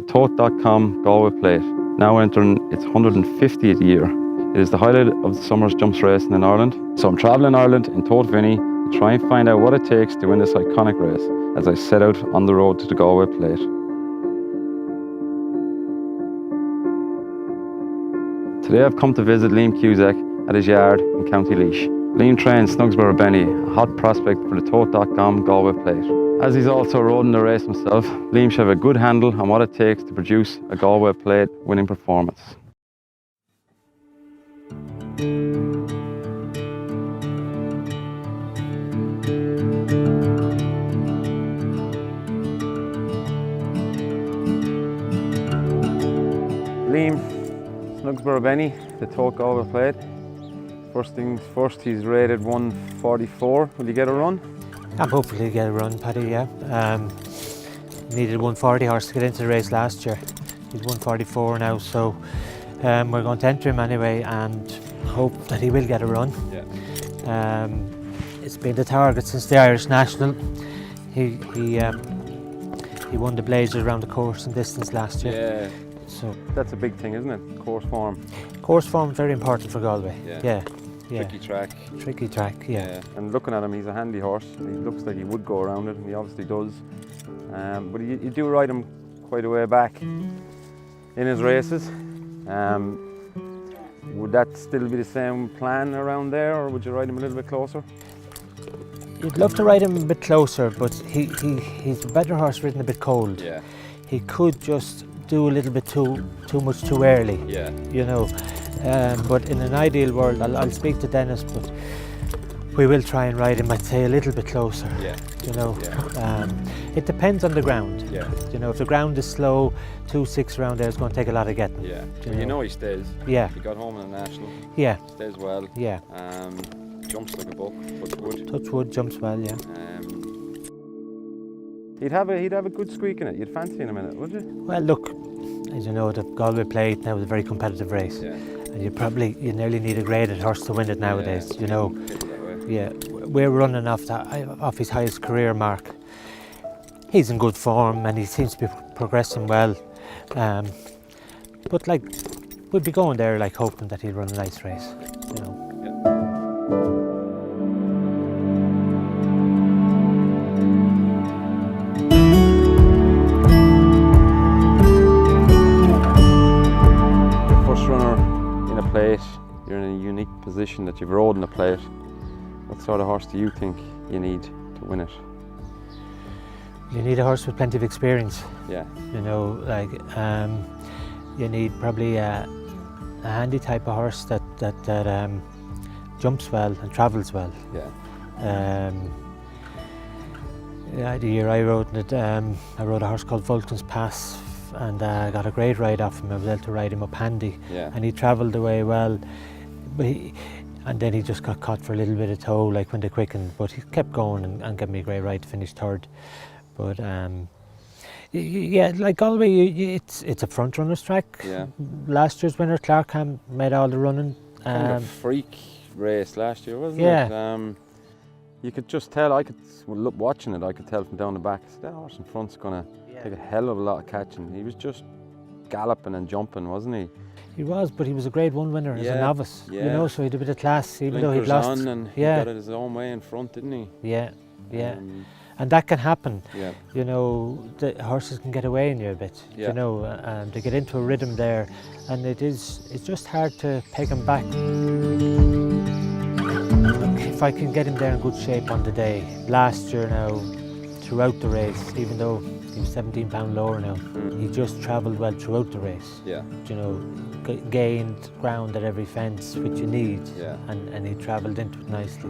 the Tote.com Galway Plate, now entering its 150th year. It is the highlight of the summer's jumps racing in Ireland. So I'm travelling Ireland in Tote Benny to try and find out what it takes to win this iconic race as I set out on the road to the Galway Plate. Today I've come to visit Liam Cusack at his yard in County Laois. Liam trains Snugsborough Benny, a hot prospect for the Tote.com Galway Plate. As he's also riding the race himself, Liam should have a good handle on what it takes to produce a Galway Plate winning performance. Liam, Snugsborough Benny, the Tote Galway Plate. First things first, he's rated 144. Will you get a run? I'm hopefully get a run, Paddy, yeah. Needed 140 horse to get into the race last year. He's 144 now, so we're going to enter him anyway and hope that he will get a run. Yeah. It's been the target since the Irish National. He won the Blazers around the course and distance last year. Yeah. So That's a big thing, isn't it? Course form. Course form very important for Galway. Yeah. Yeah. Tricky track. Tricky track, yeah. And looking at him, he's a handy horse. He looks like he would go around it, and he obviously does. But you do ride him quite a way back in his races. Would that still be the same plan around there, or would you ride him a little bit closer? You'd love to ride him a bit closer, but he's a better horse ridden a bit cold. Yeah. He could just do a little bit too much too early. Yeah. You know. But in an ideal world, I'll speak to Dennis, but we will try and ride him, I'd say, a little bit closer. Yeah. You know. Yeah. It depends on the ground. Yeah. You know, if the ground is slow, 2-6 around there is going to take a lot of getting. Yeah. You know he stays. Yeah. He got home in the national. Yeah. Stays well. Yeah. Jumps like a buck. Touch wood. Touch wood, jumps well, yeah. He'd have a good squeak in it. You'd fancy him in it, would you? Well, look, as you know, the Galway Plate now is a very competitive race. Yeah. And you nearly need a graded horse to win it nowadays, you know. Yeah, we're running off his highest career mark. He's in good form and he seems to be progressing well. But like, we'd be going there like hoping that he'd run a nice race, you know. First runner in a plate, you're in a unique position that you've rode in a plate. What sort of horse do you think you need to win it? You need a horse with plenty of experience. Yeah. You know, like you need probably a handy type of horse that jumps well and travels well. Yeah. The year I rode it, I rode a horse called Vulcan's Pass, and I got a great ride off him. I was able to ride him up handy, Yeah. and he travelled away well. But and then he just got caught for a little bit of toe, like when they quickened. But he kept going and gave me a great ride to finish third. But yeah, like Galway, it's a front runner's track. Yeah. Last year's winner Clarkham made all the running. Kind of a freak race last year, wasn't Yeah. it? You could just tell. Watching it, I could tell from down the back. That horse in front's gonna take a hell of a lot of catching. He was just galloping and jumping, wasn't he? He was, but he was a Grade 1 winner as a novice. Yeah. You know, so he had a bit of class, even though he'd Blinkers lost. on and he Yeah. got it his own way in front, didn't he? Yeah, yeah. And that can happen. Yeah. You know, the horses can get away in you a bit. Yeah. You know, they get into a rhythm there, and it's just hard to peg him back. If I can get him there in good shape on the day. Last year now, throughout the race, even though he was 17 pound lower now, he just travelled well throughout the race. Yeah. You know, gained ground at every fence, which you need, Yeah. and he travelled into it nicely.